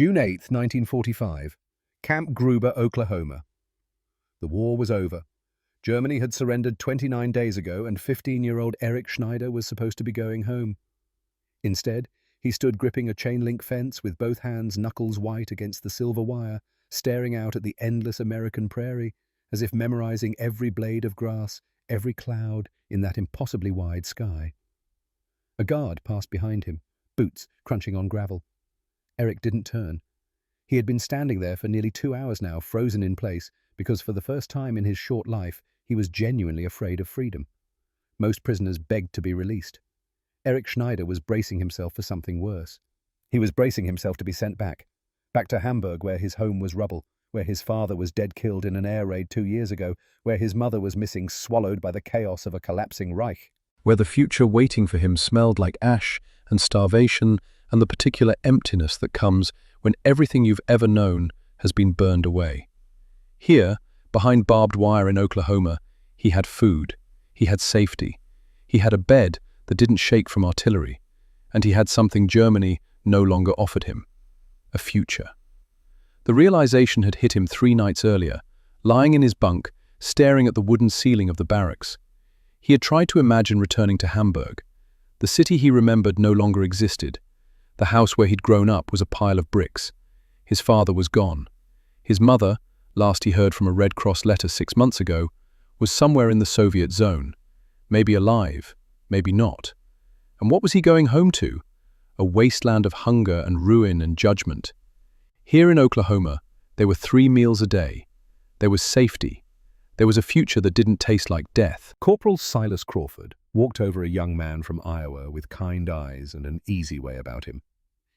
June 8, 1945, Camp Gruber, Oklahoma. The war was over. Germany had surrendered 29 days ago, and 15-year-old Eric Schneider was supposed to be going home. Instead, he stood gripping a chain-link fence with both hands knuckles white against the silver wire, staring out at the endless American prairie, as if memorizing every blade of grass, every cloud in that impossibly wide sky. A guard passed behind him, boots crunching on gravel. Eric didn't turn. He had been standing there for nearly 2 hours now, frozen in place, because for the first time in his short life, he was genuinely afraid of freedom. Most prisoners begged to be released. Eric Schneider was bracing himself for something worse. He was bracing himself to be sent back to Hamburg, where his home was rubble, where his father was dead killed in an air raid 2 years ago, where his mother was missing, swallowed by the chaos of a collapsing Reich. Where the future waiting for him smelled like ash and starvation and the particular emptiness that comes when everything you've ever known has been burned away. Here, behind barbed wire in Oklahoma, he had food, he had safety, he had a bed that didn't shake from artillery, and he had something Germany no longer offered him: a future. The realization had hit him 3 nights earlier, lying in his bunk, staring at the wooden ceiling of the barracks. He had tried to imagine returning to Hamburg. The city he remembered no longer existed. The house where he'd grown up was a pile of bricks. His father was gone. His mother, last he heard from a Red Cross letter 6 months ago, was somewhere in the Soviet zone. Maybe alive, maybe not. And what was he going home to? A wasteland of hunger and ruin and judgment. Here in Oklahoma, there were 3 meals a day. There was safety. There was a future that didn't taste like death. Corporal Silas Crawford walked over a young man from Iowa with kind eyes and an easy way about him.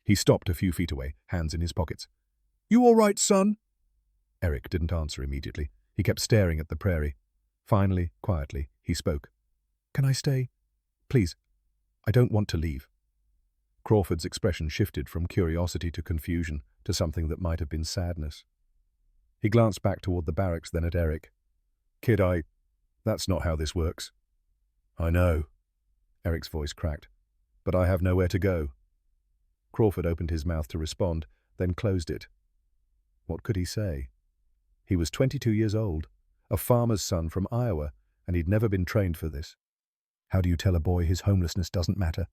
He stopped a few feet away, hands in his pockets. "You all right, son?" Eric didn't answer immediately. He kept staring at the prairie. Finally, quietly, he spoke. "Can I stay? Please, I don't want to leave." Crawford's expression shifted from curiosity to confusion to something that might have been sadness. He glanced back toward the barracks, then at Eric. "Kid, that's not how this works." "I know," Eric's voice cracked, "but I have nowhere to go." Crawford opened his mouth to respond, then closed it. What could he say? He was 22 years old, a farmer's son from Iowa, and he'd never been trained for this. How do you tell a boy his homelessness doesn't matter?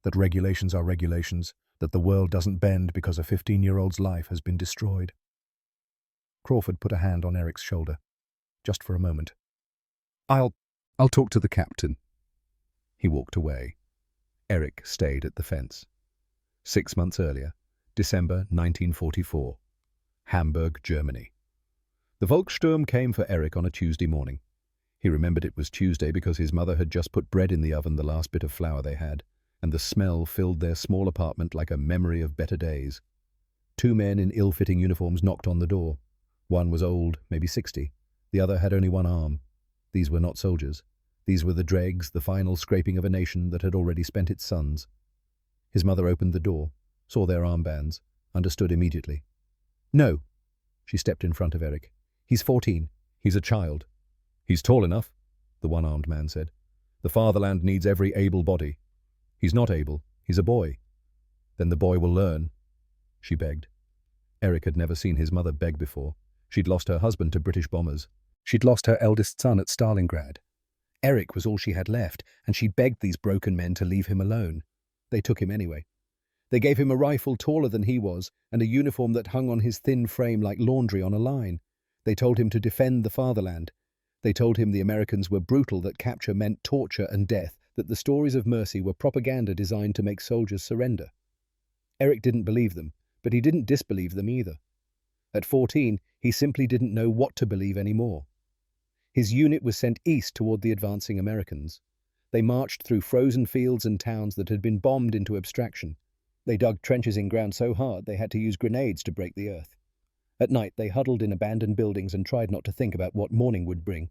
That regulations are regulations, that the world doesn't bend because a 15-year-old's life has been destroyed? Crawford put a hand on Eric's shoulder. Just for a moment. I'll talk to the captain." He walked away. Eric stayed at the fence. 6 months earlier, December 1944, Hamburg, Germany. The Volkssturm came for Eric on a Tuesday morning. He remembered it was Tuesday because his mother had just put bread in the oven, the last bit of flour they had, and the smell filled their small apartment like a memory of better days. 2 men in ill-fitting uniforms knocked on the door. One was old, maybe 60. The other had only 1 arm. These were not soldiers. These were the dregs, the final scraping of a nation that had already spent its sons. His mother opened the door, saw their armbands, understood immediately. "No." She stepped in front of Eric. "He's 14. He's a child." "He's tall enough," the one-armed man said. "The fatherland needs every able body." "He's not able. He's a boy." "Then the boy will learn," she begged. Eric had never seen his mother beg before. She'd lost her husband to British bombers. She'd lost her eldest son at Stalingrad. Eric was all she had left, and she begged these broken men to leave him alone. They took him anyway. They gave him a rifle taller than he was, and a uniform that hung on his thin frame like laundry on a line. They told him to defend the fatherland. They told him the Americans were brutal, that capture meant torture and death, that the stories of mercy were propaganda designed to make soldiers surrender. Eric didn't believe them, but he didn't disbelieve them either. At 14, he simply didn't know what to believe anymore. His unit was sent east toward the advancing Americans. They marched through frozen fields and towns that had been bombed into abstraction. They dug trenches in ground so hard they had to use grenades to break the earth. At night, they huddled in abandoned buildings and tried not to think about what morning would bring.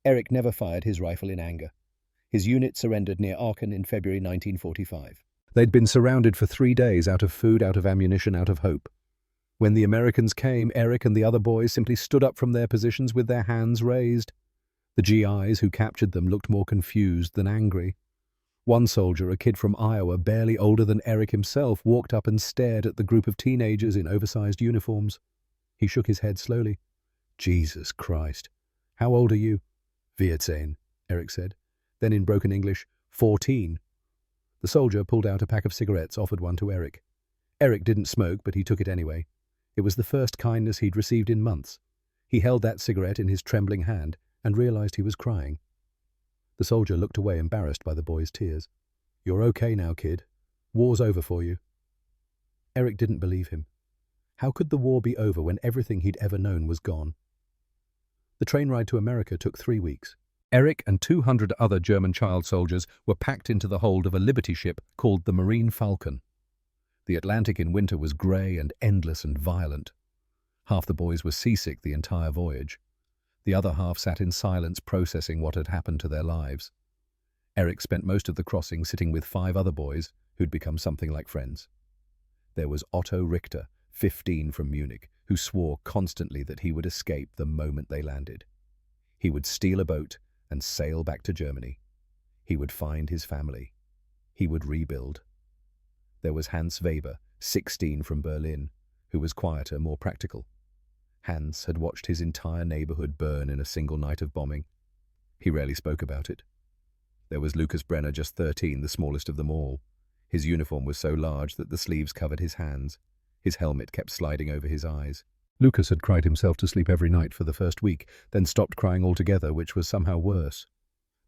Eric never fired his rifle in anger. His unit surrendered near Aachen in February 1945. They'd been surrounded for 3 days, out of food, out of ammunition, out of hope. When the Americans came, Eric and the other boys simply stood up from their positions with their hands raised. The GIs who captured them looked more confused than angry. One soldier, a kid from Iowa, barely older than Eric himself, walked up and stared at the group of teenagers in oversized uniforms. He shook his head slowly. Jesus Christ. How old are you? 14, Eric said. Then in broken English, 14. The soldier pulled out a pack of cigarettes, offered one to Eric. Eric didn't smoke, but he took it anyway. It was the first kindness he'd received in months. He held that cigarette in his trembling hand and realized he was crying. The soldier looked away, embarrassed by the boy's tears. You're okay now, kid. War's over for you. Eric didn't believe him. How could the war be over when everything he'd ever known was gone? The train ride to America took 3 weeks. Eric and 200 other German child soldiers were packed into the hold of a Liberty ship called the Marine Falcon. The Atlantic in winter was grey and endless and violent. Half the boys were seasick the entire voyage. The other half sat in silence processing what had happened to their lives. Eric spent most of the crossing sitting with 5 other boys who'd become something like friends. There was Otto Richter, 15 from Munich, who swore constantly that he would escape the moment they landed. He would steal a boat and sail back to Germany. He would find his family. He would rebuild. There was Hans Weber, 16 from Berlin, who was quieter, more practical. Hans had watched his entire neighborhood burn in a single night of bombing. He rarely spoke about it. There was Lucas Brenner, just 13, the smallest of them all. His uniform was so large that the sleeves covered his hands. His helmet kept sliding over his eyes. Lucas had cried himself to sleep every night for the first week, then stopped crying altogether, which was somehow worse.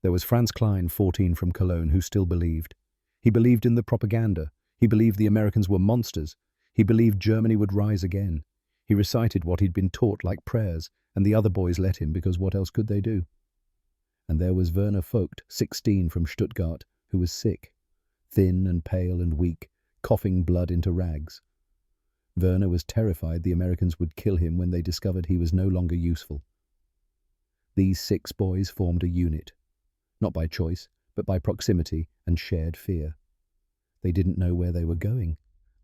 There was Franz Klein, 14 from Cologne, who still believed. He believed in the propaganda. He believed the Americans were monsters. He believed Germany would rise again. He recited what he'd been taught like prayers, and the other boys let him because what else could they do? And there was Werner Vogt, 16 from Stuttgart, who was sick, thin and pale and weak, coughing blood into rags. Werner was terrified the Americans would kill him when they discovered he was no longer useful. These 6 boys formed a unit, not by choice, but by proximity and shared fear. They didn't know where they were going.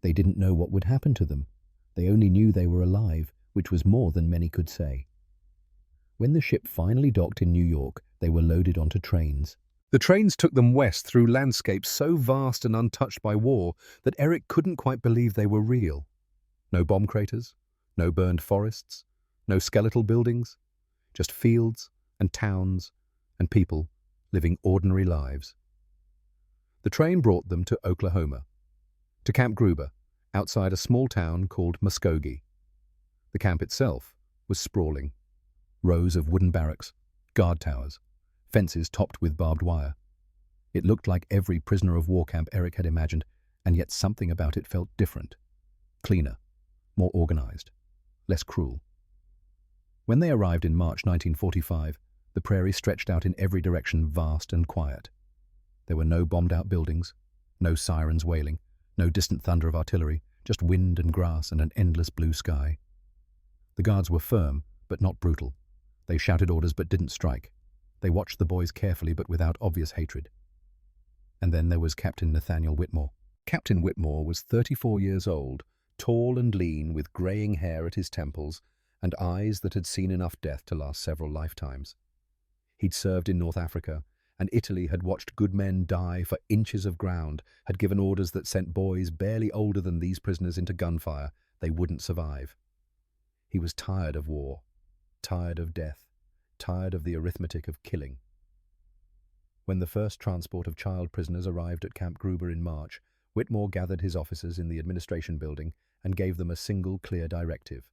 They didn't know what would happen to them. They only knew they were alive, which was more than many could say. When the ship finally docked in New York, they were loaded onto trains. The trains took them west through landscapes so vast and untouched by war that Eric couldn't quite believe they were real. No bomb craters, no burned forests, no skeletal buildings, just fields and towns and people living ordinary lives. The train brought them to Oklahoma, to Camp Gruber, outside a small town called Muskogee. The camp itself was sprawling. Rows of wooden barracks, guard towers, fences topped with barbed wire. It looked like every prisoner of war camp Eric had imagined, and yet something about it felt different. Cleaner, more organized, less cruel. When they arrived in March 1945, the prairie stretched out in every direction, vast and quiet. There were no bombed-out buildings, no sirens wailing, no distant thunder of artillery, just wind and grass and an endless blue sky. The guards were firm, but not brutal. They shouted orders but didn't strike. They watched the boys carefully but without obvious hatred. And then there was Captain Nathaniel Whitmore. Captain Whitmore was 34 years old, tall and lean, with greying hair at his temples and eyes that had seen enough death to last several lifetimes. He'd served in North Africa, and Italy had watched good men die for inches of ground, had given orders that sent boys barely older than these prisoners into gunfire. They wouldn't survive. He was tired of war, tired of death, tired of the arithmetic of killing. When the first transport of child prisoners arrived at Camp Gruber in March, Whitmore gathered his officers in the administration building and gave them a single clear directive.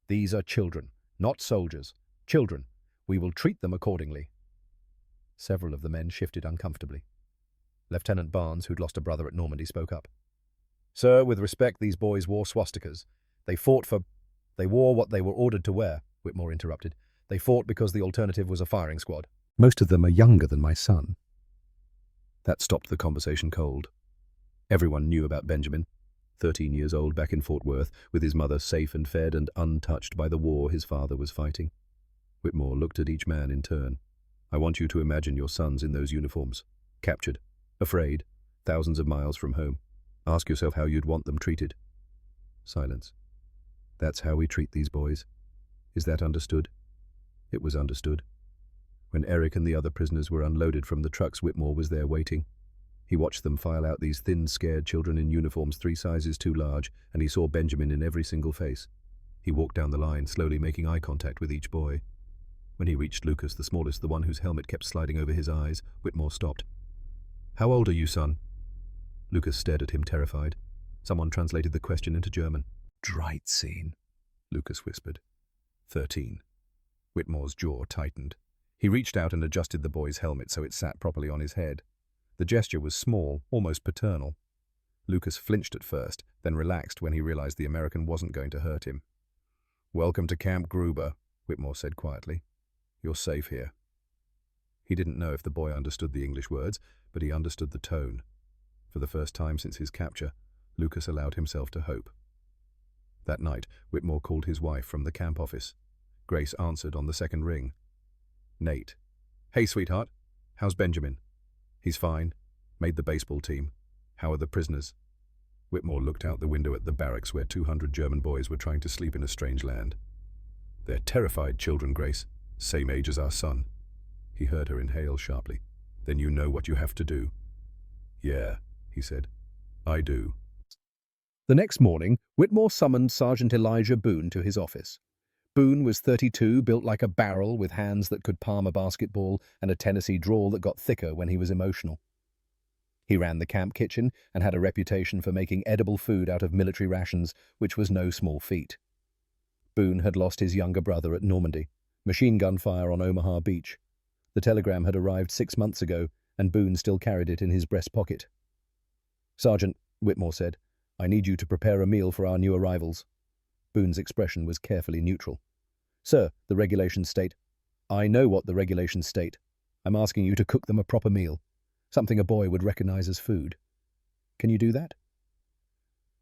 These are children, not soldiers. Children. We will treat them accordingly. Several of the men shifted uncomfortably. Lieutenant Barnes, who'd lost a brother at Normandy, spoke up. Sir, with respect, these boys wore swastikas. They wore what they were ordered to wear, Whitmore interrupted. They fought because the alternative was a firing squad. Most of them are younger than my son. That stopped the conversation cold. Everyone knew about Benjamin, 13 years old back in Fort Worth, with his mother safe and fed and untouched by the war his father was fighting. Whitmore looked at each man in turn. I want you to imagine your sons in those uniforms, captured, afraid, thousands of miles from home. Ask yourself how you'd want them treated. Silence. That's how we treat these boys. Is that understood? It was understood. When Eric and the other prisoners were unloaded from the trucks, Whitmore was there waiting. He watched them file out these thin, scared children in uniforms 3 sizes too large, and he saw Benjamin in every single face. He walked down the line, slowly making eye contact with each boy. When he reached Lucas, the smallest, the one whose helmet kept sliding over his eyes, Whitmore stopped. "How old are you, son?" Lucas stared at him, terrified. Someone translated the question into German. "13," Lucas whispered. 13. Whitmore's jaw tightened. He reached out and adjusted the boy's helmet so it sat properly on his head. The gesture was small, almost paternal. Lucas flinched at first, then relaxed when he realized the American wasn't going to hurt him. "Welcome to Camp Gruber," Whitmore said quietly. "You're safe here." He didn't know if the boy understood the English words, but he understood the tone. For the first time since his capture, Lucas allowed himself to hope. That night, Whitmore called his wife from the camp office. Grace answered on the second ring. "Nate. Hey, sweetheart. How's Benjamin?" "He's fine. Made the baseball team. How are the prisoners?" Whitmore looked out the window at the barracks where 200 German boys were trying to sleep in a strange land. "They're terrified children, Grace. Same age as our son." He heard her inhale sharply. "Then you know what you have to do." "Yeah," he said. "I do." The next morning, Whitmore summoned Sergeant Elijah Boone to his office. Boone was 32, built like a barrel, with hands that could palm a basketball and a Tennessee drawl that got thicker when he was emotional. He ran the camp kitchen and had a reputation for making edible food out of military rations, which was no small feat. Boone had lost his younger brother at Normandy, machine gun fire on Omaha Beach. The telegram had arrived 6 months ago, and Boone still carried it in his breast pocket. "Sergeant," Whitmore said, "I need you to prepare a meal for our new arrivals." Boone's expression was carefully neutral. "Sir, the regulations state." "I know what the regulations state. I'm asking you to cook them a proper meal, something a boy would recognize as food. Can you do that?"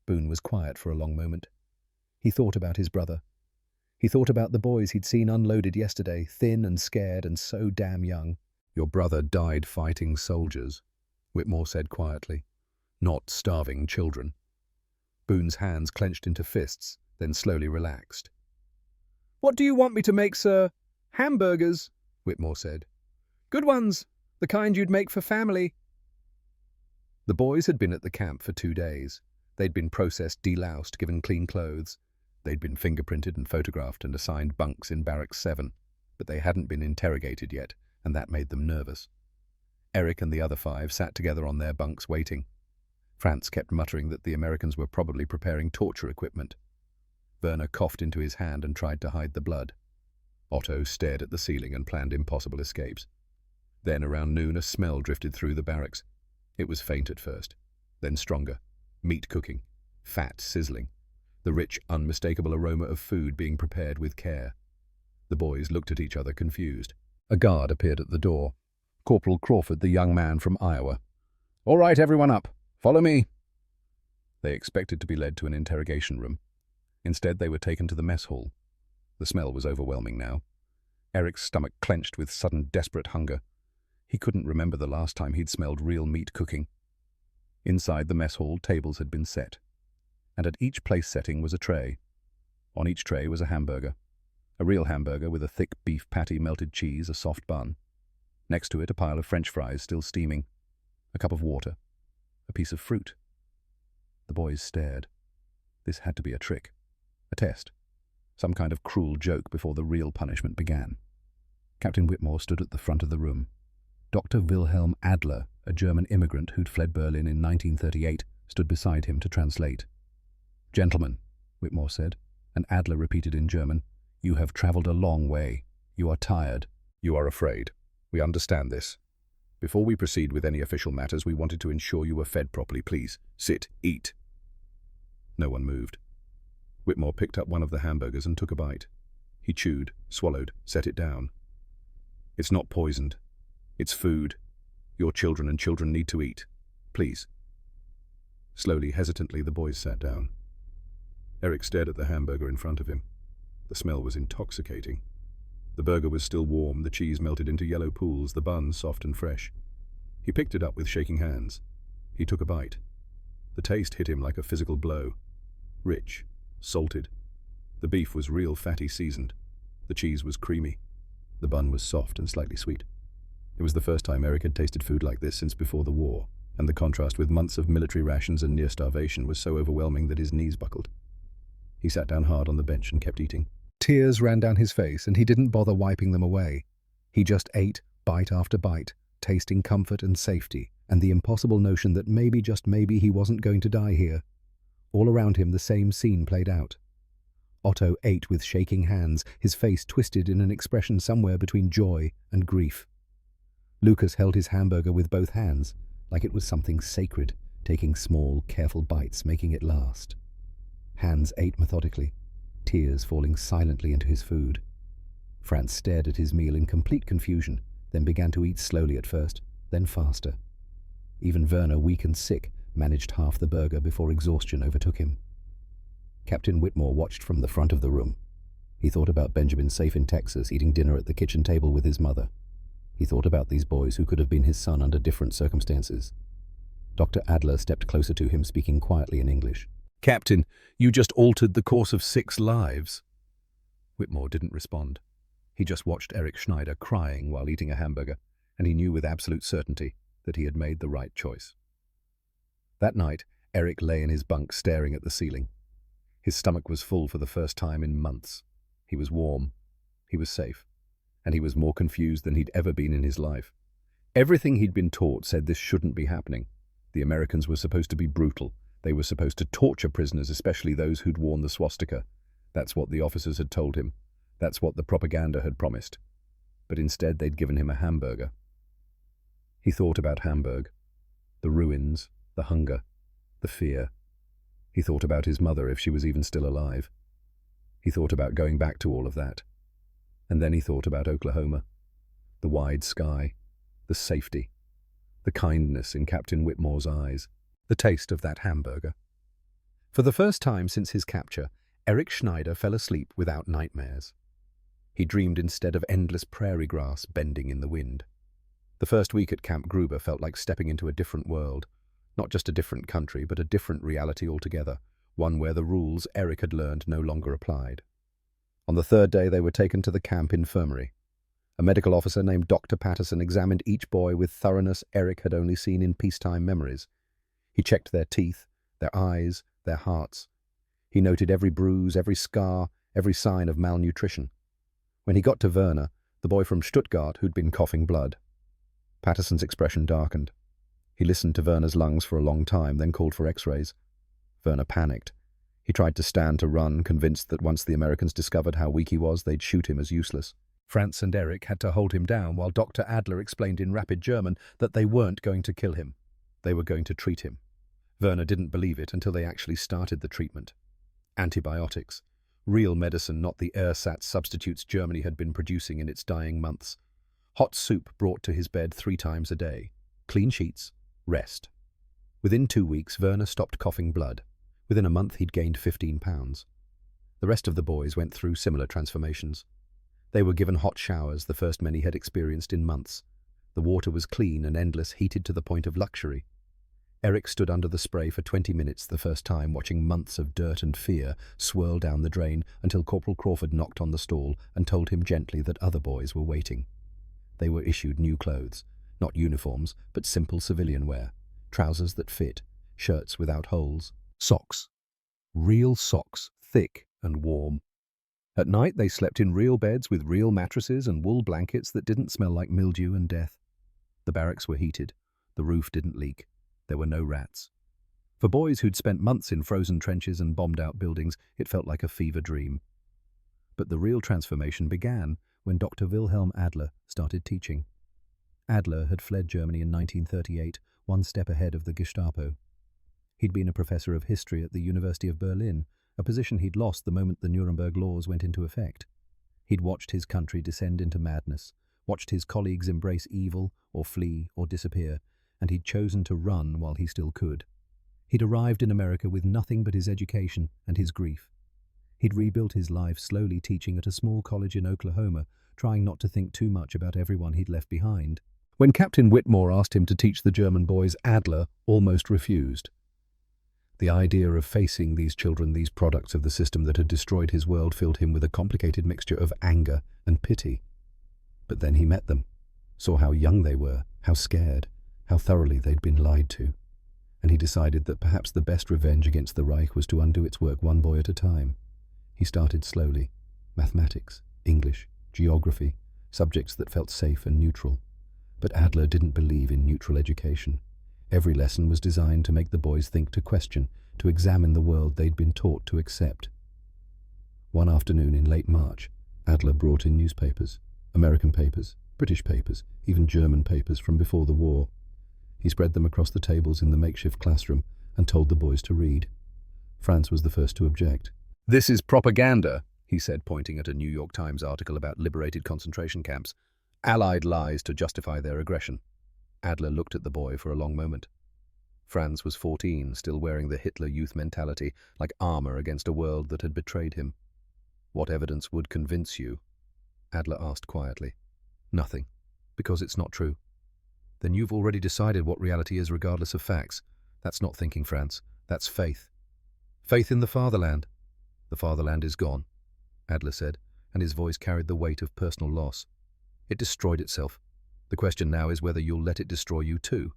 Boone was quiet for a long moment. He thought about his brother. He thought about the boys he'd seen unloaded yesterday, thin and scared and so damn young. "Your brother died fighting soldiers," Whitmore said quietly. "Not starving children." Boone's hands clenched into fists, then slowly relaxed. "What do you want me to make, sir?" "Hamburgers," Whitmore said. "Good ones, the kind you'd make for family." The boys had been at the camp for 2 days. They'd been processed, deloused, given clean clothes. They'd been fingerprinted and photographed and assigned bunks in Barracks 7, but they hadn't been interrogated yet, and that made them nervous. Eric and the other 5 sat together on their bunks waiting. Franz kept muttering that the Americans were probably preparing torture equipment. Werner coughed into his hand and tried to hide the blood. Otto stared at the ceiling and planned impossible escapes. Then, around noon, a smell drifted through the barracks. It was faint at first, then stronger. Meat cooking, fat sizzling, the rich, unmistakable aroma of food being prepared with care. The boys looked at each other, confused. A guard appeared at the door. Corporal Crawford, the young man from Iowa. "All right, everyone up. Follow me." They expected to be led to an interrogation room. Instead, they were taken to the mess hall. The smell was overwhelming now. Eric's stomach clenched with sudden, desperate hunger. He couldn't remember the last time he'd smelled real meat cooking. Inside the mess hall, tables had been set, and at each place setting was a tray. On each tray was a hamburger. A real hamburger with a thick beef patty, melted cheese, a soft bun. Next to it, a pile of French fries still steaming. A cup of water. A piece of fruit. The boys stared. This had to be a trick. A test. Some kind of cruel joke before the real punishment began. Captain Whitmore stood at the front of the room. Dr. Wilhelm Adler, a German immigrant who'd fled Berlin in 1938, stood beside him to translate. "Gentlemen," Whitmore said, and Adler repeated in German, "You have traveled a long way. You are tired. You are afraid. We understand this. Before we proceed with any official matters, we wanted to ensure you were fed properly. Please, sit, eat." No one moved. Whitmore picked up one of the hamburgers and took a bite. He chewed, swallowed, set it down. "It's not poisoned. It's food. Your children and children need to eat. Please." Slowly, hesitantly, the boys sat down. Eric stared at the hamburger in front of him. The smell was intoxicating. The burger was still warm, the cheese melted into yellow pools, the bun soft and fresh. He picked it up with shaking hands. He took a bite. The taste hit him like a physical blow. Rich, salted. The beef was real fatty seasoned. The cheese was creamy. The bun was soft and slightly sweet. It was the first time Eric had tasted food like this since before the war, and the contrast with months of military rations and near starvation was so overwhelming that his knees buckled. He sat down hard on the bench and kept eating. Tears ran down his face, and he didn't bother wiping them away. He just ate, bite after bite, tasting comfort and safety, and the impossible notion that maybe, just maybe, he wasn't going to die here. All around him the same scene played out. Otto ate with shaking hands, his face twisted in an expression somewhere between joy and grief. Lucas held his hamburger with both hands, like it was something sacred, taking small, careful bites, making it last. Hans ate methodically, tears falling silently into his food. Franz stared at his meal in complete confusion, then began to eat slowly at first, then faster. Even Werner, weak and sick, managed half the burger before exhaustion overtook him. Captain Whitmore watched from the front of the room. He thought about Benjamin safe in Texas, eating dinner at the kitchen table with his mother. He thought about these boys who could have been his son under different circumstances. Dr. Adler stepped closer to him, speaking quietly in English. "Captain, you just altered the course of 6 lives." Whitmore didn't respond. He just watched Eric Schneider crying while eating a hamburger, and he knew with absolute certainty that he had made the right choice. That night, Eric lay in his bunk staring at the ceiling. His stomach was full for the first time in months. He was warm. He was safe. And he was more confused than he'd ever been in his life. Everything he'd been taught said this shouldn't be happening. The Americans were supposed to be brutal. They were supposed to torture prisoners, especially those who'd worn the swastika. That's what the officers had told him. That's what the propaganda had promised. But instead they'd given him a hamburger. He thought about Hamburg. The ruins, the hunger, the fear. He thought about his mother, if she was even still alive. He thought about going back to all of that. And then he thought about Oklahoma. The wide sky, the safety, the kindness in Captain Whitmore's eyes, the taste of that hamburger. For the first time since his capture, Eric Schneider fell asleep without nightmares. He dreamed instead of endless prairie grass bending in the wind. The first week at Camp Gruber felt like stepping into a different world. Not just a different country, but a different reality altogether, one where the rules Eric had learned no longer applied. On the 3rd day, they were taken to the camp infirmary. A medical officer named Dr. Patterson examined each boy with thoroughness Eric had only seen in peacetime memories. He checked their teeth, their eyes, their hearts. He noted every bruise, every scar, every sign of malnutrition. When he got to Werner, the boy from Stuttgart who'd been coughing blood, Patterson's expression darkened. He listened to Werner's lungs for a long time, then called for x-rays. Werner panicked. He tried to stand to run, convinced that once the Americans discovered how weak he was, they'd shoot him as useless. Franz and Eric had to hold him down while Dr. Adler explained in rapid German that they weren't going to kill him. They were going to treat him. Werner didn't believe it until they actually started the treatment. Antibiotics. Real medicine, not the ersatz substitutes Germany had been producing in its dying months. Hot soup brought to his bed 3 times a day. Clean sheets. Rest. Within 2 weeks, Werner stopped coughing blood. Within a month, he'd gained 15 pounds. The rest of the boys went through similar transformations. They were given hot showers, the first many had experienced in months. The water was clean and endless, heated to the point of luxury. Eric stood under the spray for 20 minutes the first time, watching months of dirt and fear swirl down the drain until Corporal Crawford knocked on the stall and told him gently that other boys were waiting. They were issued new clothes, not uniforms, but simple civilian wear, trousers that fit, shirts without holes, socks. Real socks, thick and warm. At night they slept in real beds with real mattresses and wool blankets that didn't smell like mildew and death. The barracks were heated. The roof didn't leak. There were no rats. For boys who'd spent months in frozen trenches and bombed-out buildings, it felt like a fever dream. But the real transformation began when Dr. Wilhelm Adler started teaching. Adler had fled Germany in 1938, one step ahead of the Gestapo. He'd been a professor of history at the University of Berlin, a position he'd lost the moment the Nuremberg laws went into effect. He'd watched his country descend into madness, watched his colleagues embrace evil or flee or disappear, and he'd chosen to run while he still could. He'd arrived in America with nothing but his education and his grief. He'd rebuilt his life slowly, teaching at a small college in Oklahoma, trying not to think too much about everyone he'd left behind. When Captain Whitmore asked him to teach the German boys, Adler almost refused. The idea of facing these children, these products of the system that had destroyed his world, filled him with a complicated mixture of anger and pity. But then he met them, saw how young they were, how scared, how thoroughly they'd been lied to. and he decided that perhaps the best revenge against the Reich was to undo its work one boy at a time. He started slowly. Mathematics, English, geography, subjects that felt safe and neutral. But Adler didn't believe in neutral education. Every lesson was designed to make the boys think, to question, to examine the world they'd been taught to accept. One afternoon in late March, Adler brought in newspapers, American papers, British papers, even German papers from before the war. He spread them across the tables in the makeshift classroom and told the boys to read. Franz was the first to object. "This is propaganda," he said, pointing at a New York Times article about liberated concentration camps. "Allied lies to justify their aggression." Adler looked at the boy for a long moment. Franz was 14, still wearing the Hitler Youth mentality, like armor against a world that had betrayed him. "What evidence would convince you?" Adler asked quietly. "Nothing, because it's not true." "Then you've already decided what reality is regardless of facts. That's not thinking, Franz. That's faith. Faith in the fatherland." "The fatherland is gone," Adler said, and his voice carried the weight of personal loss. "It destroyed itself. The question now is whether you'll let it destroy you too."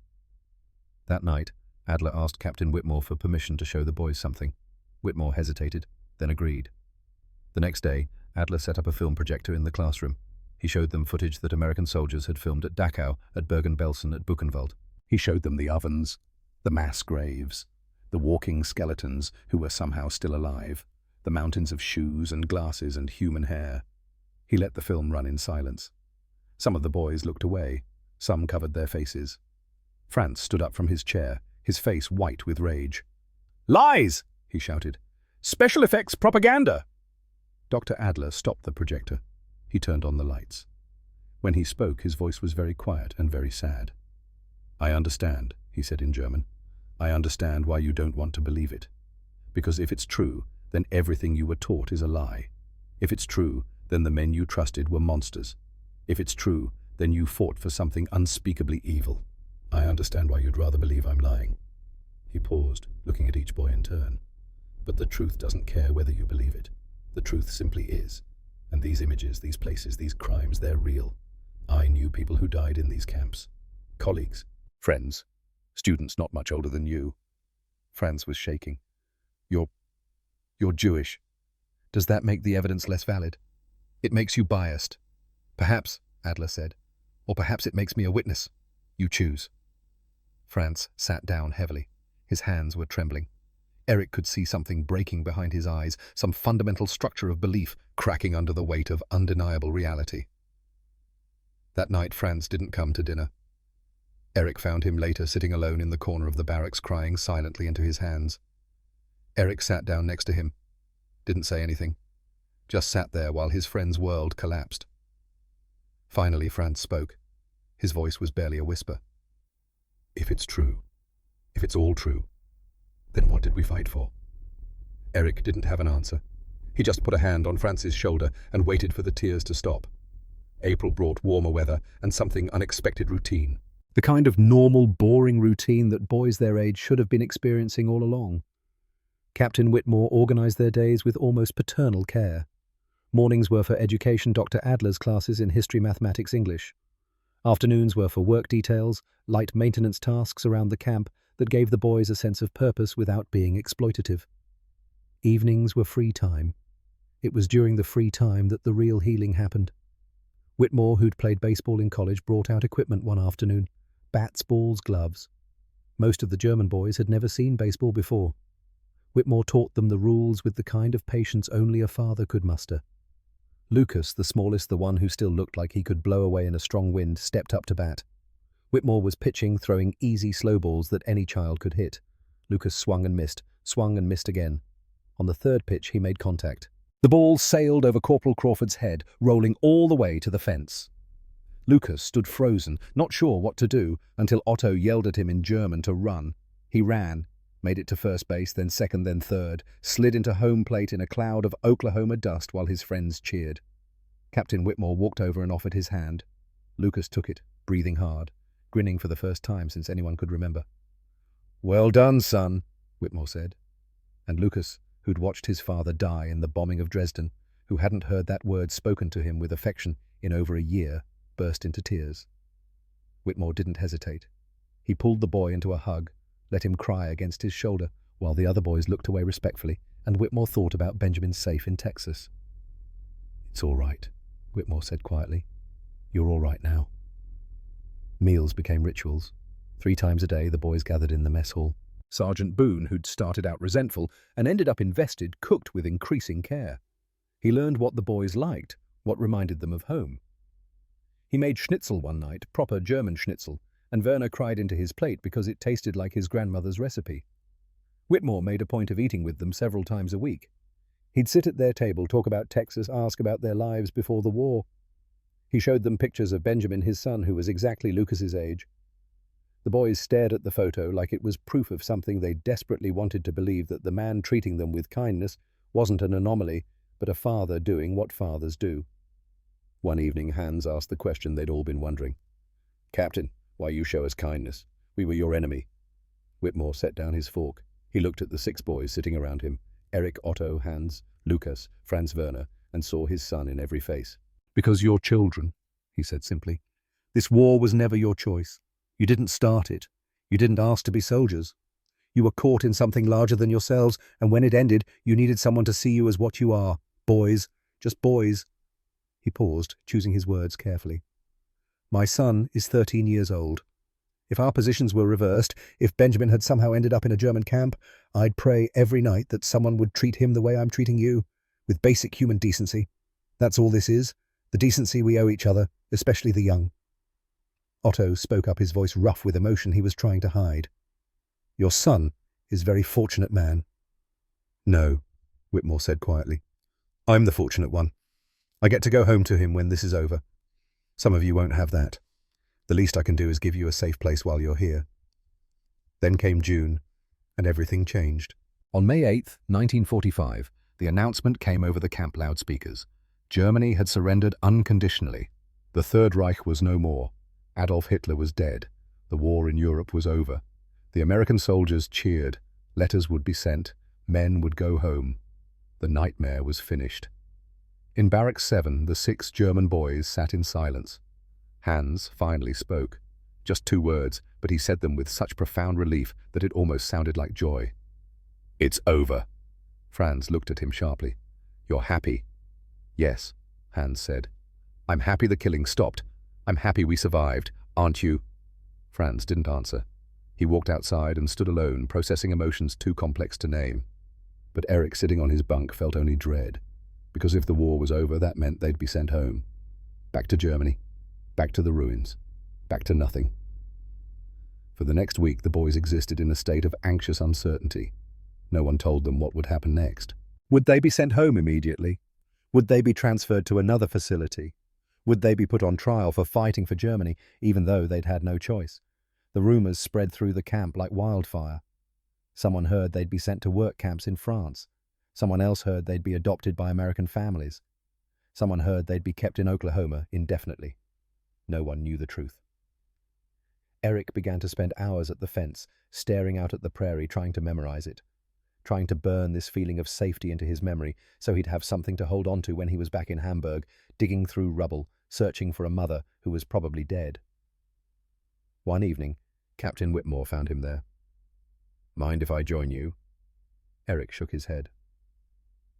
That night, Adler asked Captain Whitmore for permission to show the boys something. Whitmore hesitated, then agreed. The next day, Adler set up a film projector in the classroom. He showed them footage that American soldiers had filmed at Dachau, at Bergen-Belsen, at Buchenwald. He showed them the ovens, the mass graves, the walking skeletons who were somehow still alive, the mountains of shoes and glasses and human hair. He let the film run in silence. Some of the boys looked away. Some covered their faces. Franz stood up from his chair, his face white with rage. "Lies!" he shouted. "Special effects propaganda!" Dr. Adler stopped the projector. He turned on the lights. When he spoke, his voice was very quiet and very sad. "I understand," he said in German. "I understand why you don't want to believe it. Because if it's true, then everything you were taught is a lie. If it's true, then the men you trusted were monsters. If it's true, then you fought for something unspeakably evil. I understand why you'd rather believe I'm lying." He paused, looking at each boy in turn. "But the truth doesn't care whether you believe it. The truth simply is. And these images, these places, these crimes, they're real. I knew people who died in these camps. Colleagues, friends, students not much older than you." Franz was shaking. You're Jewish. Does that make the evidence less valid? It makes you biased." "Perhaps," Adler said. "Or perhaps it makes me a witness. You choose." Franz sat down heavily. His hands were trembling. Eric could see something breaking behind his eyes, some fundamental structure of belief cracking under the weight of undeniable reality. That night, Franz didn't come to dinner. Eric found him later sitting alone in the corner of the barracks, crying silently into his hands. Eric sat down next to him, didn't say anything, just sat there while his friend's world collapsed. Finally, Franz spoke. His voice was barely a whisper. "If it's true, if it's all true, then what did we fight for?" Eric didn't have an answer. He just put a hand on Franz's shoulder and waited for the tears to stop. April brought warmer weather and something unexpected routine. The kind of normal, boring routine that boys their age should have been experiencing all along. Captain Whitmore organized their days with almost paternal care. Mornings were for education Dr. Adler's classes in history, mathematics, English. Afternoons were for work details, light maintenance tasks around the camp that gave the boys a sense of purpose without being exploitative. Evenings were free time. It was during the free time that the real healing happened. Whitmore, who'd played baseball in college, brought out equipment one afternoon. Bats, balls, gloves. Most of the German boys had never seen baseball before. Whitmore taught them the rules with the kind of patience only a father could muster. Lucas, the smallest, the one who still looked like he could blow away in a strong wind, stepped up to bat. Whitmore was pitching, throwing easy slow balls that any child could hit. Lucas swung and missed again. On the third pitch, he made contact. The ball sailed over Corporal Crawford's head, rolling all the way to the fence. Lucas stood frozen, not sure what to do, until Otto yelled at him in German to run. He ran, made it to first base, then second, then third, slid into home plate in a cloud of Oklahoma dust while his friends cheered. Captain Whitmore walked over and offered his hand. Lucas took it, breathing hard, grinning for the first time since anyone could remember. "Well done, son," Whitmore said. And Lucas, who'd watched his father die in the bombing of Dresden, who hadn't heard that word spoken to him with affection in over a year, burst into tears. Whitmore didn't hesitate. He pulled the boy into a hug, let him cry against his shoulder, while the other boys looked away respectfully, and Whitmore thought about Benjamin's safe in Texas. "It's all right," Whitmore said quietly. "You're all right now." Meals became rituals. 3 times a day the boys gathered in the mess hall. Sergeant Boone, who'd started out resentful and ended up invested, cooked with increasing care. He learned what the boys liked, what reminded them of home. He made schnitzel one night, proper German schnitzel, and Werner cried into his plate because it tasted like his grandmother's recipe. Whitmore made a point of eating with them several times a week. He'd sit at their table, talk about Texas, ask about their lives before the war. He showed them pictures of Benjamin, his son, who was exactly Lucas's age. The boys stared at the photo like it was proof of something they desperately wanted to believe, that the man treating them with kindness wasn't an anomaly, but a father doing what fathers do. One evening, Hans asked the question they'd all been wondering. "Captain, why you show us kindness? We were your enemy." Whitmore set down his fork. He looked at the 6 boys sitting around him, Eric, Otto, Hans, Lucas, Franz Werner, and saw his son in every face. "Because you're children," he said simply. "This war was never your choice. You didn't start it. You didn't ask to be soldiers. You were caught in something larger than yourselves, and when it ended, you needed someone to see you as what you are. Boys. Just boys." He paused, choosing his words carefully. "My son is 13 years old. If our positions were reversed, if Benjamin had somehow ended up in a German camp, I'd pray every night that someone would treat him the way I'm treating you, with basic human decency. That's all this is, the decency we owe each other, especially the young." Otto spoke up, his voice rough with emotion he was trying to hide. "Your son is a very fortunate man." "No," Whitmore said quietly. "I'm the fortunate one. I get to go home to him when this is over. Some of you won't have that. The least I can do is give you a safe place while you're here." Then came June, and everything changed. On May 8th, 1945, the announcement came over the camp loudspeakers. Germany had surrendered unconditionally. The Third Reich was no more. Adolf Hitler was dead. The war in Europe was over. The American soldiers cheered. Letters would be sent. Men would go home. The nightmare was finished. In Barracks 7, the 6 German boys sat in silence. Hans finally spoke. Just 2 words, but he said them with such profound relief that it almost sounded like joy. "It's over." Franz looked at him sharply. "You're happy?" "Yes," Hans said. "I'm happy the killing stopped. I'm happy we survived, aren't you?" Franz didn't answer. He walked outside and stood alone, processing emotions too complex to name. But Eric, sitting on his bunk, felt only dread. Because if the war was over, that meant they'd be sent home. Back to Germany. Back to the ruins. Back to nothing. For the next week, the boys existed in a state of anxious uncertainty. No one told them what would happen next. Would they be sent home immediately? Would they be transferred to another facility? Would they be put on trial for fighting for Germany, even though they'd had no choice? The rumors spread through the camp like wildfire. Someone heard they'd be sent to work camps in France. Someone else heard they'd be adopted by American families. Someone heard they'd be kept in Oklahoma indefinitely. No one knew the truth. Eric began to spend hours at the fence, staring out at the prairie, trying to memorize it, trying to burn this feeling of safety into his memory so he'd have something to hold on to when he was back in Hamburg, digging through rubble, searching for a mother who was probably dead. One evening, Captain Whitmore found him there. "Mind if I join you?" Eric shook his head.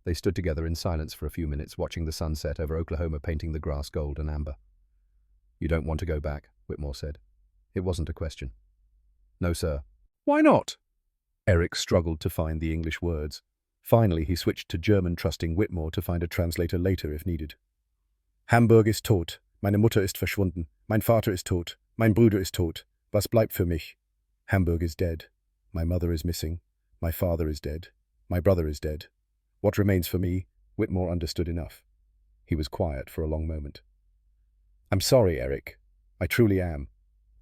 They stood together in silence for a few minutes, watching the sunset over Oklahoma painting the grass gold and amber. "You don't want to go back," Whitmore said. It wasn't a question. "No, sir." "Why not?" Eric struggled to find the English words. Finally, he switched to German, trusting Whitmore to find a translator later if needed. "Hamburg ist tot. Meine Mutter ist verschwunden. Mein Vater ist tot. Mein Bruder ist tot. Was bleibt für mich? Hamburg is dead. My mother is missing. My father is dead. My brother is dead. What remains for me?" Whitmore understood enough. He was quiet for a long moment. "I'm sorry, Eric. I truly am.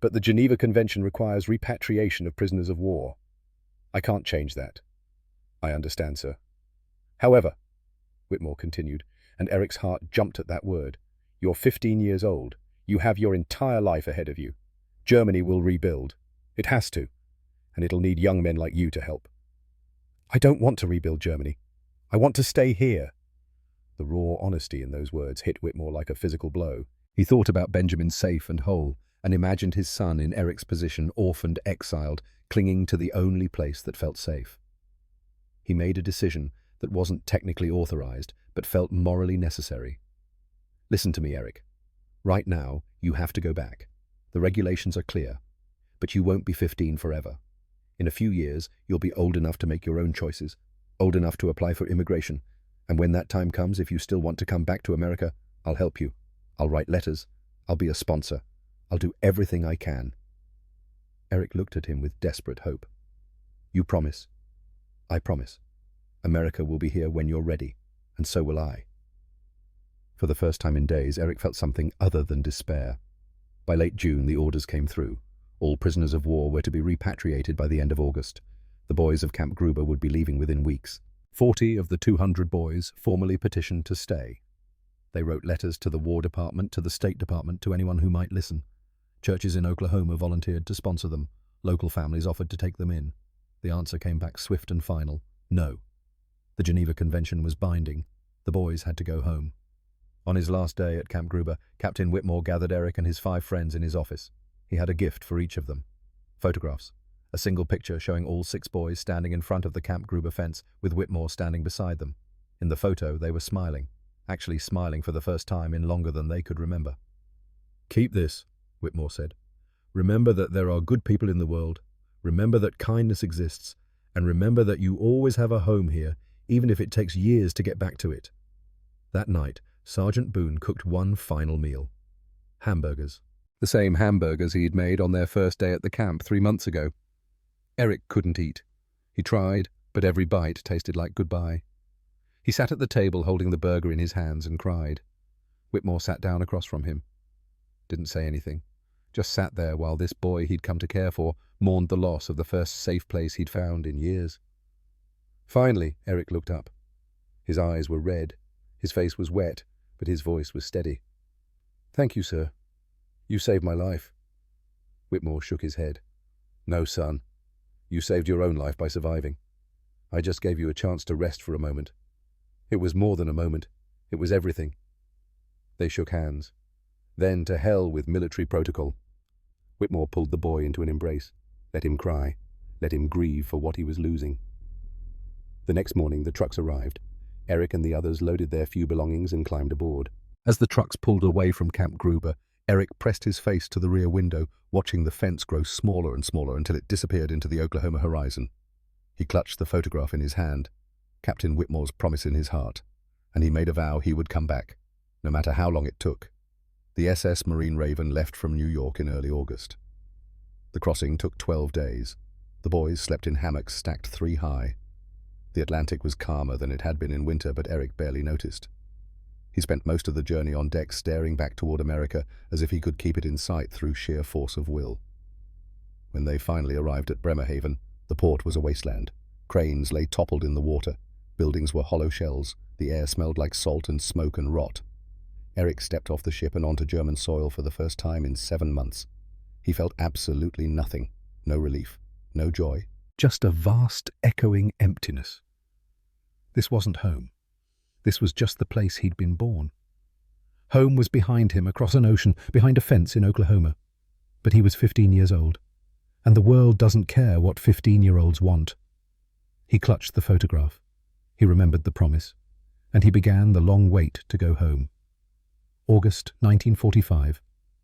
But the Geneva Convention requires repatriation of prisoners of war. I can't change that." "I understand, sir." "However," Whitmore continued, and Eric's heart jumped at that word, "you're 15 years old. You have your entire life ahead of you. Germany will rebuild. It has to. And it'll need young men like you to help." "I don't want to rebuild Germany. I want to stay here." The raw honesty in those words hit Whitmore like a physical blow. He thought about Benjamin safe and whole, and imagined his son in Eric's position, orphaned, exiled, clinging to the only place that felt safe. He made a decision that wasn't technically authorized, but felt morally necessary. Listen to me, Eric. Right now, you have to go back. The regulations are clear, but you won't be 15 forever. In a few years, you'll be old enough to make your own choices, old enough to apply for immigration, and when that time comes, if you still want to come back to America, I'll help you. I'll write letters. I'll be a sponsor. I'll do everything I can. Eric looked at him with desperate hope. You promise? I promise. America will be here when you're ready, and so will I. For the first time in days, Eric felt something other than despair. By late June, the orders came through. All prisoners of war were to be repatriated by the end of August. The boys of Camp Gruber would be leaving within weeks. 40 of the 200 boys formally petitioned to stay. They wrote letters to the War Department, to the State Department, to anyone who might listen. Churches in Oklahoma volunteered to sponsor them. Local families offered to take them in. The answer came back swift and final: no. The Geneva Convention was binding. The boys had to go home. On his last day at Camp Gruber, Captain Whitmore gathered Eric and his 5 friends in his office. He had a gift for each of them. Photographs. A single picture showing all 6 boys standing in front of the Camp Gruber fence, with Whitmore standing beside them. In the photo, they were smiling. Actually smiling for the first time in longer than they could remember. "Keep this," Whitmore said. "Remember that there are good people in the world. Remember that kindness exists. And remember that you always have a home here, even if it takes years to get back to it." That night, Sergeant Boone cooked one final meal. Hamburgers. The same hamburgers he'd made on their first day at the camp 3 months ago. Eric couldn't eat. He tried, but every bite tasted like goodbye. He sat at the table holding the burger in his hands and cried. Whitmore sat down across from him. Didn't say anything. Just sat there while this boy he'd come to care for mourned the loss of the first safe place he'd found in years. Finally, Eric looked up. His eyes were red. His face was wet, but his voice was steady. "Thank you, sir. You saved my life." Whitmore shook his head. "No, son. You saved your own life by surviving. I just gave you a chance to rest for a moment. It was more than a moment. It was everything." They shook hands. Then to hell with military protocol. Whitmore pulled the boy into an embrace. Let him cry. Let him grieve for what he was losing. The next morning the trucks arrived. Eric and the others loaded their few belongings and climbed aboard. As the trucks pulled away from Camp Gruber, Eric pressed his face to the rear window, watching the fence grow smaller and smaller until it disappeared into the Oklahoma horizon. He clutched the photograph in his hand, Captain Whitmore's promise in his heart, and he made a vow he would come back, no matter how long it took. The SS Marine Raven left from New York in early August. The crossing took 12 days. The boys slept in hammocks stacked 3 high. The Atlantic was calmer than it had been in winter, but Eric barely noticed. He spent most of the journey on deck staring back toward America as if he could keep it in sight through sheer force of will. When they finally arrived at Bremerhaven, the port was a wasteland. Cranes lay toppled in the water. Buildings were hollow shells. The air smelled like salt and smoke and rot. Eric stepped off the ship and onto German soil for the first time in 7 months. He felt absolutely nothing. No relief. No joy. Just a vast, echoing emptiness. This wasn't home. This was just the place he'd been born. Home was behind him, across an ocean, behind a fence in Oklahoma. But he was 15 years old, and the world doesn't care what 15-year-olds want. He clutched the photograph. He remembered the promise, and he began the long wait to go home. August 1945,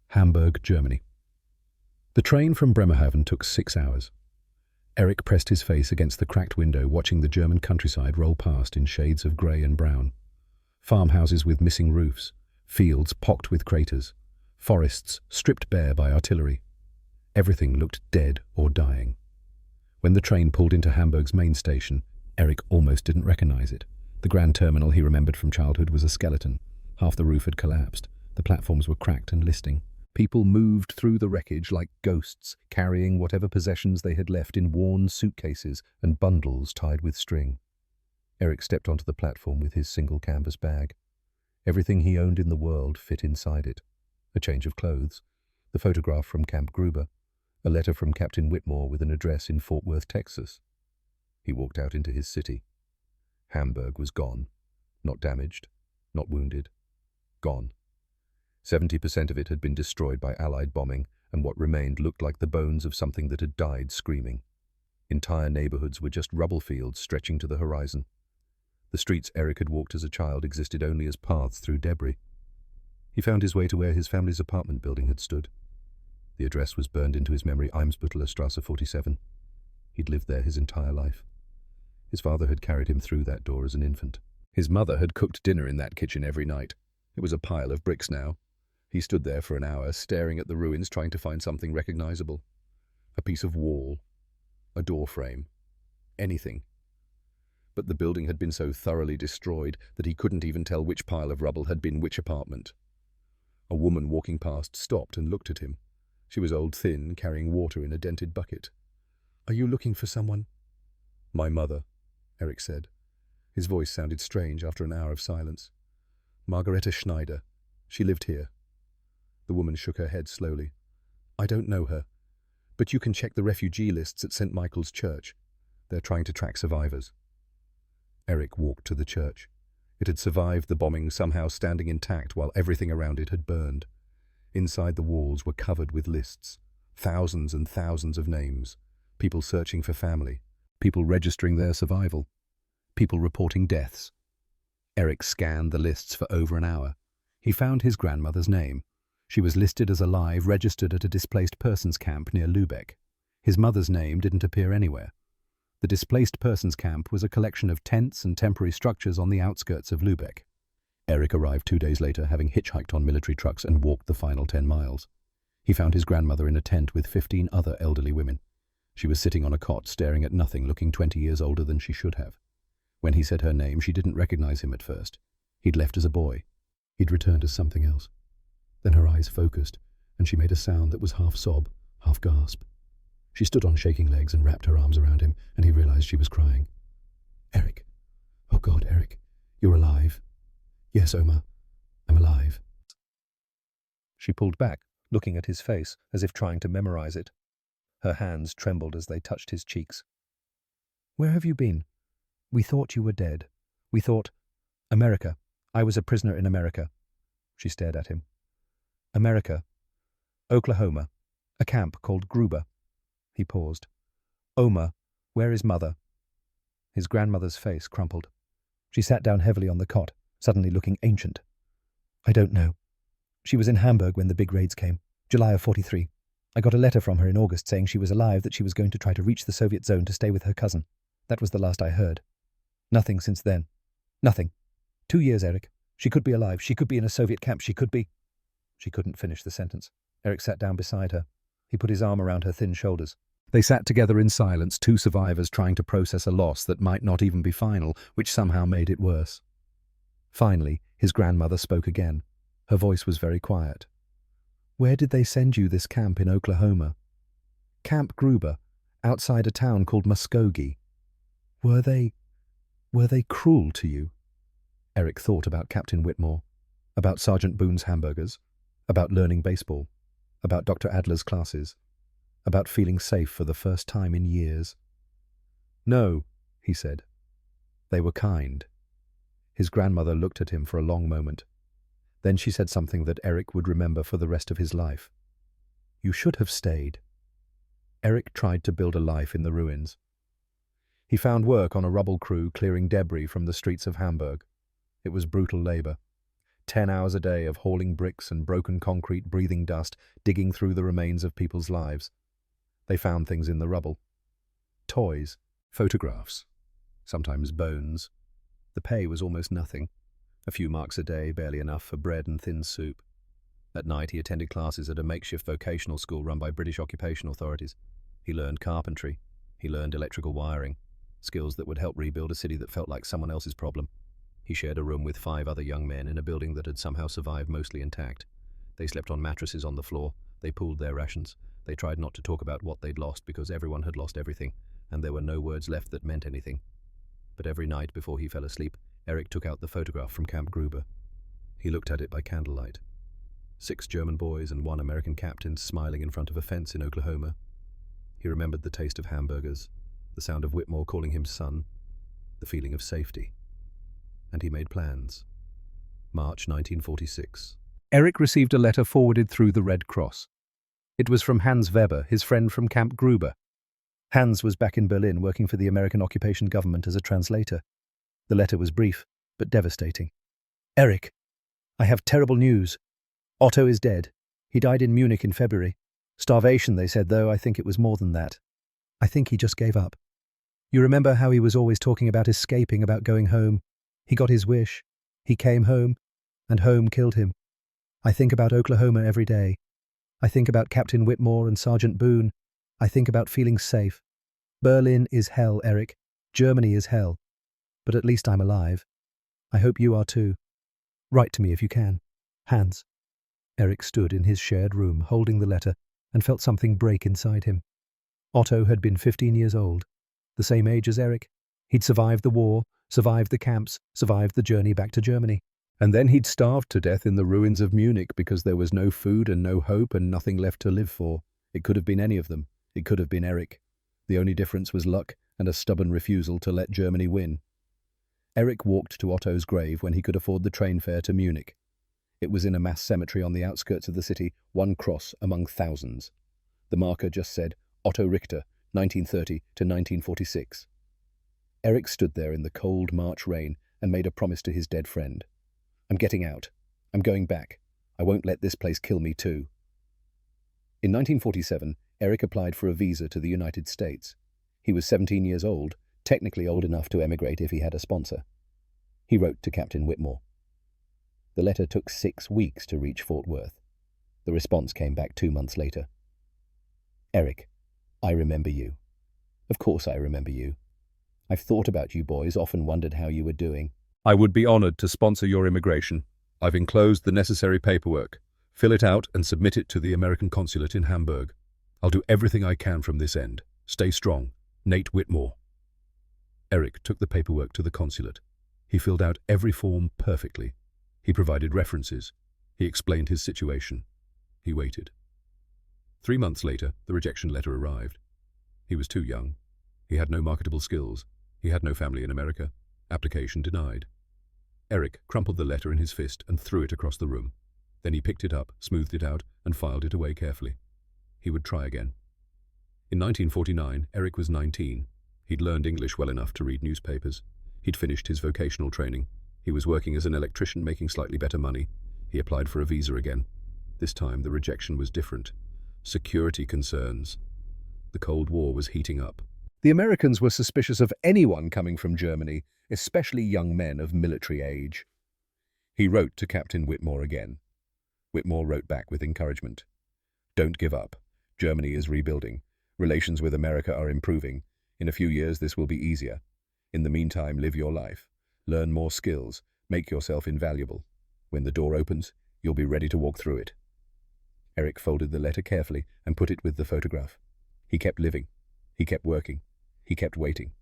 Hamburg, Germany. The train from Bremerhaven took 6 hours. Eric pressed his face against the cracked window, watching the German countryside roll past in shades of grey and brown. Farmhouses with missing roofs, fields pocked with craters, forests stripped bare by artillery. Everything looked dead or dying. When the train pulled into Hamburg's main station, Eric almost didn't recognize it. The grand terminal he remembered from childhood was a skeleton. Half the roof had collapsed. The platforms were cracked and listing. People moved through the wreckage like ghosts, carrying whatever possessions they had left in worn suitcases and bundles tied with string. Eric stepped onto the platform with his single canvas bag. Everything he owned in the world fit inside it. A change of clothes, the photograph from Camp Gruber, a letter from Captain Whitmore with an address in Fort Worth, Texas. He walked out into his city. Hamburg was gone. Not damaged, not wounded. Gone. 70% of it had been destroyed by Allied bombing, and what remained looked like the bones of something that had died screaming. Entire neighborhoods were just rubble fields stretching to the horizon. The streets Eric had walked as a child existed only as paths through debris. He found his way to where his family's apartment building had stood. The address was burned into his memory, Eimsbütteler Straße 47. He'd lived there his entire life. His father had carried him through that door as an infant. His mother had cooked dinner in that kitchen every night. It was a pile of bricks now. He stood there for an hour, staring at the ruins, trying to find something recognizable. A piece of wall, a door frame, anything. But the building had been so thoroughly destroyed that he couldn't even tell which pile of rubble had been which apartment. A woman walking past stopped and looked at him. She was old, thin, carrying water in a dented bucket. "Are you looking for someone?" "My mother," Eric said. His voice sounded strange after an hour of silence. "Margareta Schneider. She lived here." The woman shook her head slowly. "I don't know her, but you can check the refugee lists at St. Michael's Church. They're trying to track survivors." Eric walked to the church. It had survived the bombing, somehow standing intact while everything around it had burned. Inside the walls were covered with lists, thousands and thousands of names, people searching for family, people registering their survival, people reporting deaths. Eric scanned the lists for over an hour. He found his grandmother's name. She was listed as alive, registered at a displaced persons camp near Lübeck. His mother's name didn't appear anywhere. The displaced persons camp was a collection of tents and temporary structures on the outskirts of Lübeck. Eric arrived 2 days later, having hitchhiked on military trucks and walked the final 10 miles. He found his grandmother in a tent with 15 other elderly women. She was sitting on a cot, staring at nothing, looking 20 years older than she should have. When he said her name, she didn't recognize him at first. He'd left as a boy. He'd returned as something else. Then her eyes focused, and she made a sound that was half sob, half gasp. She stood on shaking legs and wrapped her arms around him, and he realized she was crying. "Eric. Oh God, Eric. You're alive." "Yes, Oma. I'm alive." She pulled back, looking at his face, as if trying to memorize it. Her hands trembled as they touched his cheeks. "Where have you been? We thought you were dead. We thought—" "America. I was a prisoner in America." She stared at him. "America. Oklahoma. A camp called Gruber." He paused. "Oma, where is Mother?" His grandmother's face crumpled. She sat down heavily on the cot, suddenly looking ancient. "I don't know. She was in Hamburg when the big raids came, July of 43. I got a letter from her in August saying she was alive, that she was going to try to reach the Soviet zone to stay with her cousin. That was the last I heard. Nothing since then. Nothing. 2 years, Eric. She could be alive. She could be in a Soviet camp. She could be—" She couldn't finish the sentence. Eric sat down beside her. He put his arm around her thin shoulders. They sat together in silence, 2 survivors trying to process a loss that might not even be final, which somehow made it worse. Finally, his grandmother spoke again. Her voice was very quiet. "Where did they send you this camp in Oklahoma?" "Camp Gruber, outside a town called Muskogee." Were they cruel to you?" Eric thought about Captain Whitmore, about Sergeant Boone's hamburgers, about learning baseball, about Dr. Adler's classes, about feeling safe for the first time in years. "No," he said. "They were kind." His grandmother looked at him for a long moment. Then she said something that Eric would remember for the rest of his life. "You should have stayed." Eric tried to build a life in the ruins. He found work on a rubble crew clearing debris from the streets of Hamburg. It was brutal labor. 10 hours a day of hauling bricks and broken concrete, breathing dust, digging through the remains of people's lives. They found things in the rubble. Toys, photographs, sometimes bones. The pay was almost nothing. A few marks a day, barely enough for bread and thin soup. At night he attended classes at a makeshift vocational school run by British occupation authorities. He learned carpentry. He learned electrical wiring, skills that would help rebuild a city that felt like someone else's problem. He shared a room with 5 other young men in a building that had somehow survived mostly intact. They slept on mattresses on the floor. They pooled their rations. They tried not to talk about what they'd lost because everyone had lost everything, and there were no words left that meant anything. But every night before he fell asleep, Eric took out the photograph from Camp Gruber. He looked at it by candlelight. 6 German boys and 1 American captain smiling in front of a fence in Oklahoma. He remembered the taste of hamburgers, the sound of Whitmore calling him son, the feeling of safety. And he made plans. March 1946. Eric received a letter forwarded through the Red Cross. It was from Hans Weber, his friend from Camp Gruber. Hans was back in Berlin working for the American occupation government as a translator. The letter was brief, but devastating. Eric, I have terrible news. Otto is dead. He died in Munich in February. Starvation, they said, though I think it was more than that. I think he just gave up. You remember how he was always talking about escaping, about going home? He got his wish. He came home, and home killed him. I think about Oklahoma every day. I think about Captain Whitmore and Sergeant Boone. I think about feeling safe. Berlin is hell, Eric. Germany is hell. But at least I'm alive. I hope you are too. Write to me if you can. Hans. Eric stood in his shared room, holding the letter, and felt something break inside him. Otto had been 15 years old, the same age as Eric. He'd survived the war, survived the camps, survived the journey back to Germany. And then he'd starved to death in the ruins of Munich because there was no food and no hope and nothing left to live for. It could have been any of them. It could have been Eric. The only difference was luck and a stubborn refusal to let Germany win. Eric walked to Otto's grave when he could afford the train fare to Munich. It was in a mass cemetery on the outskirts of the city, one cross among thousands. The marker just said, Otto Richter, 1930 to 1946. Eric stood there in the cold March rain and made a promise to his dead friend. I'm getting out. I'm going back. I won't let this place kill me too. In 1947, Eric applied for a visa to the United States. He was 17 years old, technically old enough to emigrate if he had a sponsor. He wrote to Captain Whitmore. The letter took 6 weeks to reach Fort Worth. The response came back 2 months later. Eric, I remember you. Of course I remember you. I've thought about you boys, often wondered how you were doing. I would be honored to sponsor your immigration. I've enclosed the necessary paperwork. Fill it out and submit it to the American consulate in Hamburg. I'll do everything I can from this end. Stay strong. Nate Whitmore. Eric took the paperwork to the consulate. He filled out every form perfectly. He provided references. He explained his situation. He waited. 3 months later, the rejection letter arrived. He was too young. He had no marketable skills. He had no family in America. Application denied. Eric crumpled the letter in his fist and threw it across the room. Then he picked it up, smoothed it out, and filed it away carefully. He would try again. In 1949, Eric was 19. He'd learned English well enough to read newspapers. He'd finished his vocational training. He was working as an electrician, making slightly better money. He applied for a visa again. This time, the rejection was different. Security concerns. The Cold War was heating up. The Americans were suspicious of anyone coming from Germany, especially young men of military age. He wrote to Captain Whitmore again. Whitmore wrote back with encouragement. Don't give up. Germany is rebuilding. Relations with America are improving. In a few years, this will be easier. In the meantime, live your life. Learn more skills. Make yourself invaluable. When the door opens, you'll be ready to walk through it. Eric folded the letter carefully and put it with the photograph. He kept living. He kept working. He kept waiting.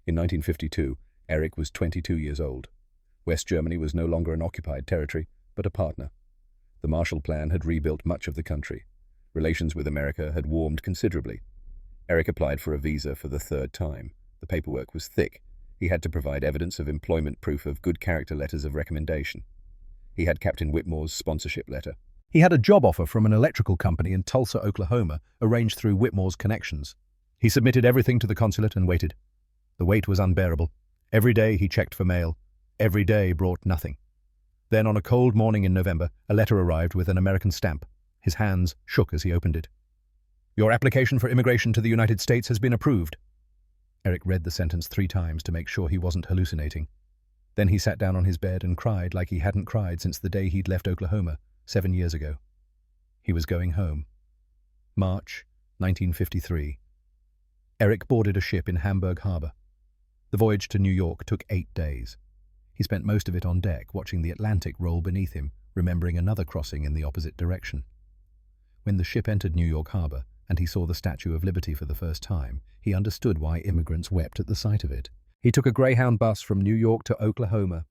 In 1952, Eric was 22 years old. West Germany was no longer an occupied territory, but a partner. The Marshall Plan had rebuilt much of the country. Relations with America had warmed considerably. Eric applied for a visa for the 3rd time. The paperwork was thick. He had to provide evidence of employment, proof of good character, letters of recommendation. He had Captain Whitmore's sponsorship letter. He had a job offer from an electrical company in Tulsa, Oklahoma, arranged through Whitmore's connections. He submitted everything to the consulate and waited. The wait was unbearable. Every day he checked for mail. Every day brought nothing. Then on a cold morning in November, a letter arrived with an American stamp. His hands shook as he opened it. Your application for immigration to the United States has been approved. Eric read the sentence 3 times to make sure he wasn't hallucinating. Then he sat down on his bed and cried like he hadn't cried since the day he'd left Oklahoma 7 years ago. He was going home. March 1953. Eric boarded a ship in Hamburg Harbor. The voyage to New York took 8 days. He spent most of it on deck, watching the Atlantic roll beneath him, remembering another crossing in the opposite direction. When the ship entered New York Harbor, and he saw the Statue of Liberty for the first time, he understood why immigrants wept at the sight of it. He took a Greyhound bus from New York to Oklahoma.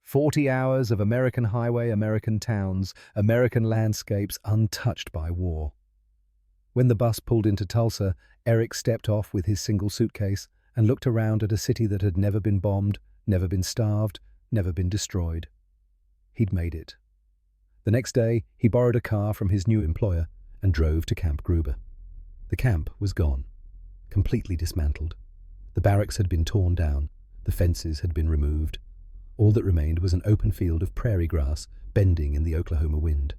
40 hours of American highway, American towns, American landscapes untouched by war. When the bus pulled into Tulsa, Eric stepped off with his single suitcase and looked around at a city that had never been bombed, never been starved, never been destroyed. He'd made it. The next day, he borrowed a car from his new employer and drove to Camp Gruber. The camp was gone, completely dismantled. The barracks had been torn down, the fences had been removed. All that remained was an open field of prairie grass bending in the Oklahoma wind.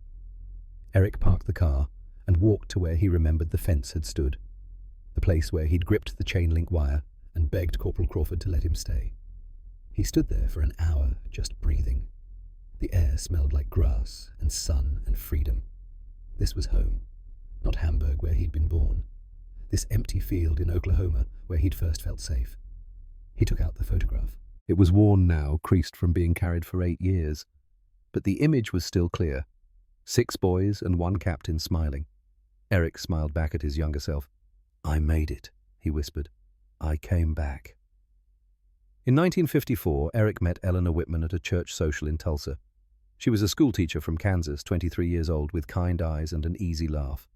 Eric parked the car and walked to where he remembered the fence had stood, the place where he'd gripped the chain-link wire and begged Corporal Crawford to let him stay. He stood there for an hour, just breathing. The air smelled like grass and sun and freedom. This was home, not Hamburg where he'd been born. This empty field in Oklahoma where he'd first felt safe. He took out the photograph. It was worn now, creased from being carried for 8 years. But the image was still clear. 6 boys and 1 captain smiling. Eric smiled back at his younger self. "I made it," he whispered. "I came back." In 1954, Eric met Eleanor Whitman at a church social in Tulsa. She was a schoolteacher from Kansas, 23 years old, with kind eyes and an easy laugh.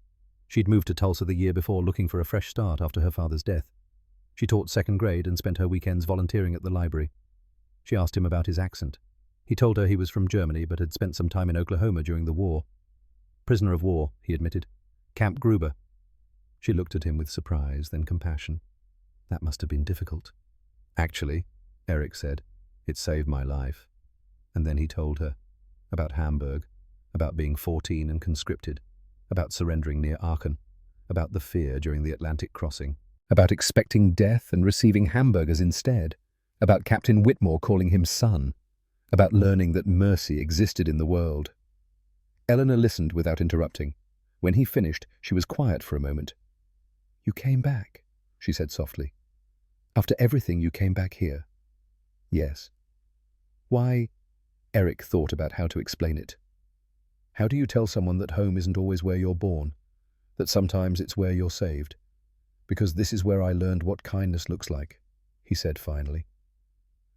She'd moved to Tulsa the year before looking for a fresh start after her father's death. She taught 2nd grade and spent her weekends volunteering at the library. She asked him about his accent. He told her he was from Germany but had spent some time in Oklahoma during the war. "Prisoner of war," he admitted. "Camp Gruber." She looked at him with surprise, then compassion. "That must have been difficult." "Actually," Eric said, "it saved my life." And then he told her about Hamburg, about being 14 and conscripted, about surrendering near Aachen, about the fear during the Atlantic crossing, about expecting death and receiving hamburgers instead, about Captain Whitmore calling him son, about learning that mercy existed in the world. Eleanor listened without interrupting. When he finished, she was quiet for a moment. "You came back," she said softly. "After everything, you came back here." "Yes." "Why?" Eric thought about how to explain it. "How do you tell someone that home isn't always where you're born, that sometimes it's where you're saved? Because this is where I learned what kindness looks like," he said finally.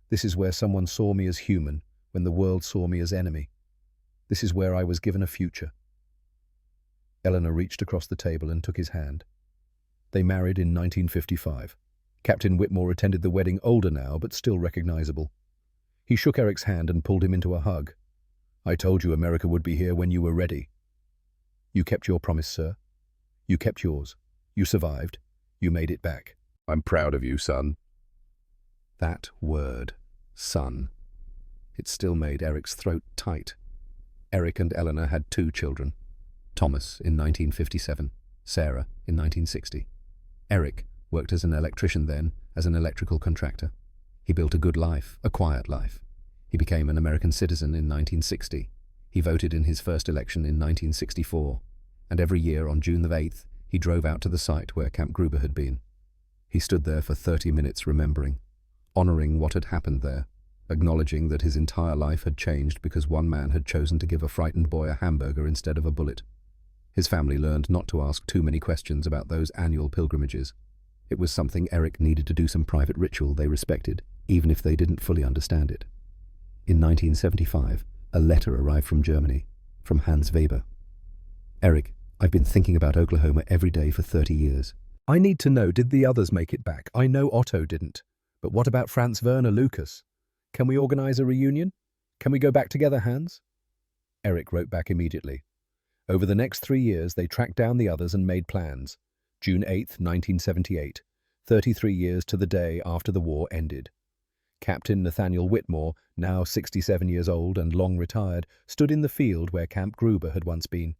"This is where someone saw me as human when the world saw me as enemy. This is where I was given a future." Eleanor reached across the table and took his hand. They married in 1955. Captain Whitmore attended the wedding, older now, but still recognizable. He shook Eric's hand and pulled him into a hug. "I told you America would be here when you were ready." "You kept your promise, sir. You kept yours. You survived. You made it back." "I'm proud of you, son." That word, son. It still made Eric's throat tight. Eric and Eleanor had 2 children. Thomas in 1957, Sarah in 1960. Eric worked as an electrician then, as an electrical contractor. He built a good life, a quiet life. He became an American citizen in 1960. He voted in his first election in 1964. And every year on June the 8th, he drove out to the site where Camp Gruber had been. He stood there for 30 minutes remembering, honoring what had happened there, acknowledging that his entire life had changed because one man had chosen to give a frightened boy a hamburger instead of a bullet. His family learned not to ask too many questions about those annual pilgrimages. It was something Eric needed to do, some private ritual they respected, even if they didn't fully understand it. In 1975, a letter arrived from Germany, from Hans Weber. "Eric, I've been thinking about Oklahoma every day for 30 years. I need to know, did the others make it back? I know Otto didn't. But what about Franz Werner Lucas? Can we organize a reunion? Can we go back together, Hans?" Eric wrote back immediately. Over the next 3 years, they tracked down the others and made plans. June 8, 1978, 33 years to the day after the war ended. Captain Nathaniel Whitmore, now 67 years old and long retired, stood in the field where Camp Gruber had once been.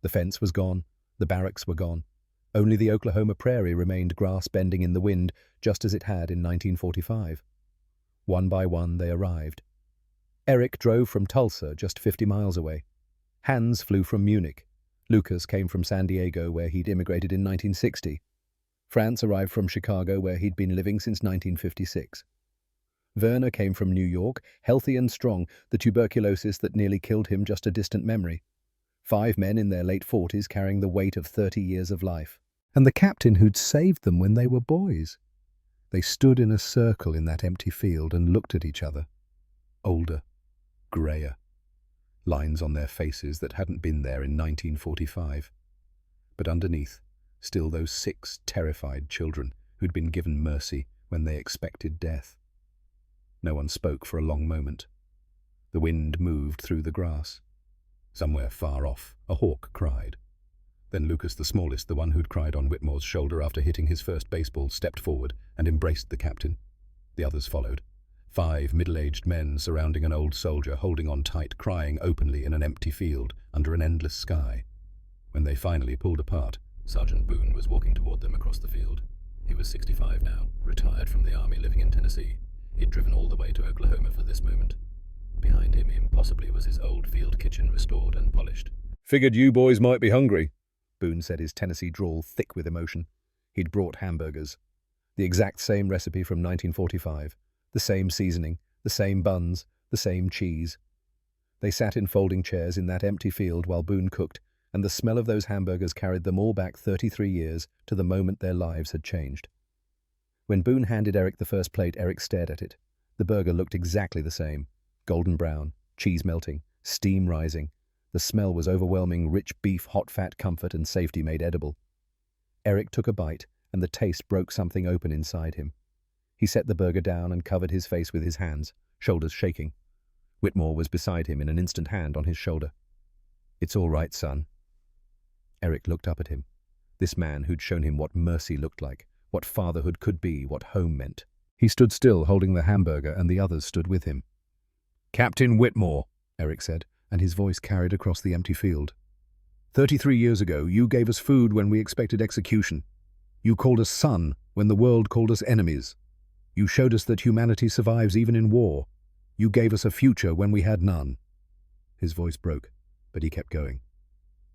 The fence was gone, the barracks were gone. Only the Oklahoma prairie remained grass bending in the wind, just as it had in 1945. One by one they arrived. Eric drove from Tulsa, just 50 miles away. Hans flew from Munich. Lucas came from San Diego, where he'd immigrated in 1960. Franz arrived from Chicago, where he'd been living since 1956. Werner came from New York, healthy and strong, the tuberculosis that nearly killed him just a distant memory. 5 men in their late 40s carrying the weight of 30 years of life. And the captain who'd saved them when they were boys. They stood in a circle in that empty field and looked at each other. Older, greyer. Lines on their faces that hadn't been there in 1945. But underneath, still those 6 terrified children who'd been given mercy when they expected death. No one spoke for a long moment. The wind moved through the grass. Somewhere far off, a hawk cried. Then Lucas, the smallest, the one who'd cried on Whitmore's shoulder after hitting his first baseball, stepped forward and embraced the captain. The others followed. 5 middle-aged men surrounding an old soldier, holding on tight, crying openly in an empty field under an endless sky. When they finally pulled apart, Sergeant Boone was walking toward them across the field. He was 65 now, retired from the army, living in Tennessee. He'd driven all the way to Oklahoma for this moment. Behind him, impossibly, was his old field kitchen, restored and polished. "Figured you boys might be hungry," Boone said, his Tennessee drawl thick with emotion. He'd brought hamburgers. The exact same recipe from 1945. The same seasoning, the same buns, the same cheese. They sat in folding chairs in that empty field while Boone cooked, and the smell of those hamburgers carried them all back 33 years to the moment their lives had changed. When Boone handed Eric the first plate, Eric stared at it. The burger looked exactly the same. Golden brown, cheese melting, steam rising. The smell was overwhelming, rich beef, hot fat comfort and safety made edible. Eric took a bite, and the taste broke something open inside him. He set the burger down and covered his face with his hands, shoulders shaking. Whitmore was beside him in an instant, hand on his shoulder. "It's all right, son." Eric looked up at him. This man who'd shown him what mercy looked like, what fatherhood could be, what home meant. He stood still, holding the hamburger, and the others stood with him. "Captain Whitmore," Eric said, and his voice carried across the empty field. 33 years ago, you gave us food when we expected execution. You called us son when the world called us enemies. You showed us that humanity survives even in war. You gave us a future when we had none." His voice broke, but he kept going.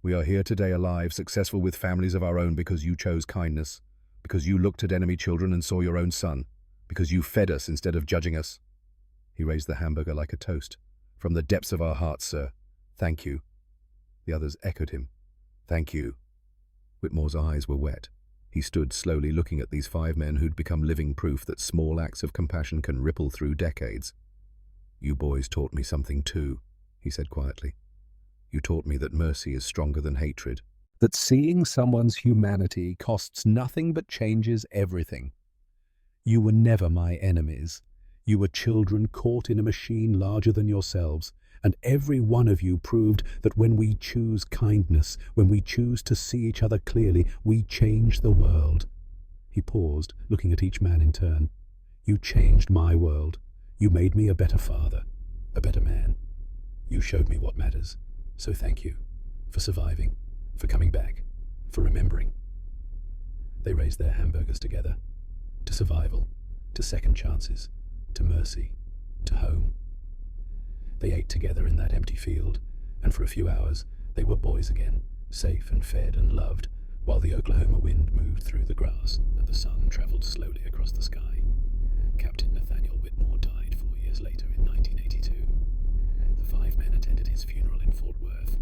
"We are here today alive, successful with families of our own because you chose kindness, because you looked at enemy children and saw your own son, because you fed us instead of judging us." He raised the hamburger like a toast. "From the depths of our hearts, sir. Thank you." The others echoed him. "Thank you." Whitmore's eyes were wet. He stood slowly looking at these 5 men who'd become living proof that small acts of compassion can ripple through decades. "You boys taught me something too," he said quietly. "You taught me that mercy is stronger than hatred. That seeing someone's humanity costs nothing but changes everything. You were never my enemies. You were children caught in a machine larger than yourselves, and every one of you proved that when we choose kindness, when we choose to see each other clearly, we change the world." He paused, looking at each man in turn. "You changed my world. You made me a better father, a better man. You showed me what matters. So thank you for surviving, for coming back, for remembering." They raised their hamburgers together. To survival, to second chances, to mercy, to home. They ate together in that empty field, and for a few hours they were boys again, safe and fed and loved, while the Oklahoma wind moved through the grass and the sun traveled slowly across the sky. Captain Nathaniel Whitmore died 4 years later in 1982. The 5 men attended his funeral in Fort Worth.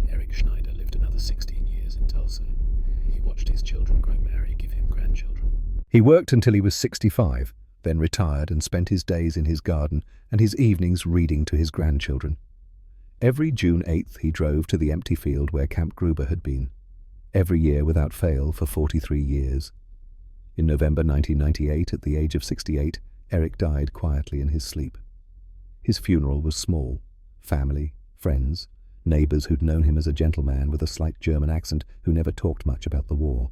Eric Schneider lived another 16 years in Tulsa. He watched his children grow married, give him grandchildren. He worked until he was 65, then retired and spent his days in his garden and his evenings reading to his grandchildren. Every June 8th he drove to the empty field where Camp Gruber had been. Every year without fail for 43 years. In November 1998, at the age of 68, Eric died quietly in his sleep. His funeral was small. Family, friends, neighbors who'd known him as a gentleman with a slight German accent who never talked much about the war.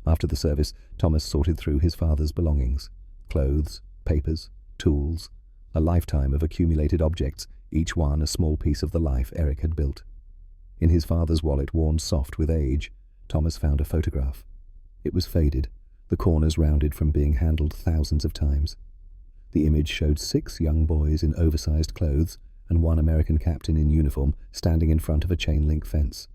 After the service, Thomas sorted through his father's belongings. Clothes, papers, tools, a lifetime of accumulated objects, each one a small piece of the life Eric had built. In his father's wallet, worn soft with age, Thomas found a photograph. It was faded, the corners rounded from being handled thousands of times. The image showed 6 young boys in oversized clothes and 1 American captain in uniform standing in front of a chain-link fence.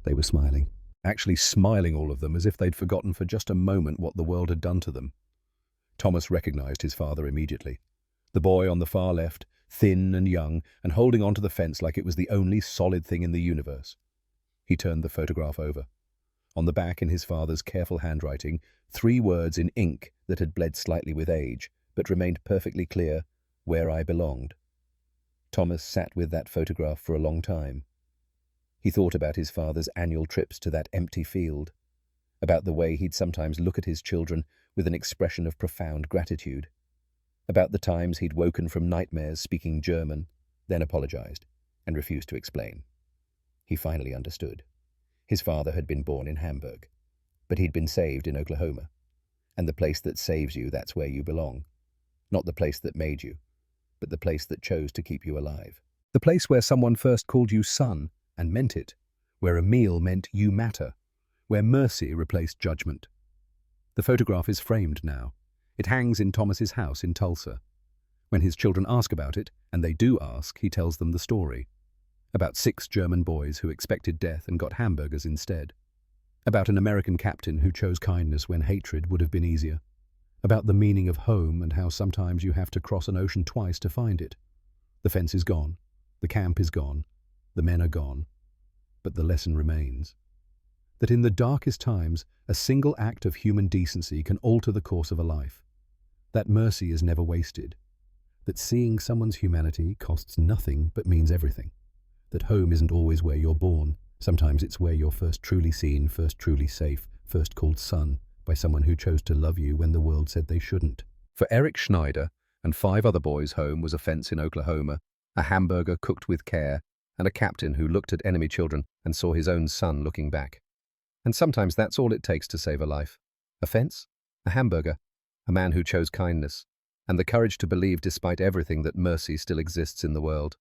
They were smiling, actually smiling, all of them, as if they'd forgotten for just a moment what the world had done to them. Thomas recognized his father immediately. The boy on the far left, thin and young, and holding onto the fence like it was the only solid thing in the universe. He turned the photograph over. On the back, in his father's careful handwriting, 3 words in ink that had bled slightly with age, but remained perfectly clear: "Where I belonged." Thomas sat with that photograph for a long time. He thought about his father's annual trips to that empty field, about the way he'd sometimes look at his children with an expression of profound gratitude, about the times he'd woken from nightmares speaking German, then apologized, and refused to explain. He finally understood. His father had been born in Hamburg, but he'd been saved in Oklahoma. And the place that saves you, that's where you belong. Not the place that made you, but the place that chose to keep you alive. The place where someone first called you son and meant it, where a meal meant you matter, where mercy replaced judgment. The photograph is framed now. It hangs in Thomas's house in Tulsa. When his children ask about it, and they do ask, he tells them the story. About 6 German boys who expected death and got hamburgers instead. About an American captain who chose kindness when hatred would have been easier. About the meaning of home and how sometimes you have to cross an ocean twice to find it. The fence is gone. The camp is gone. The men are gone. But the lesson remains. That in the darkest times, a single act of human decency can alter the course of a life. That mercy is never wasted. That seeing someone's humanity costs nothing but means everything. That home isn't always where you're born. Sometimes it's where you're first truly seen, first truly safe, first called son by someone who chose to love you when the world said they shouldn't. For Eric Schneider and 5 other boys, home was a fence in Oklahoma, a hamburger cooked with care, and a captain who looked at enemy children and saw his own son looking back. And sometimes that's all it takes to save a life. A fence, a hamburger, a man who chose kindness, and the courage to believe despite everything that mercy still exists in the world.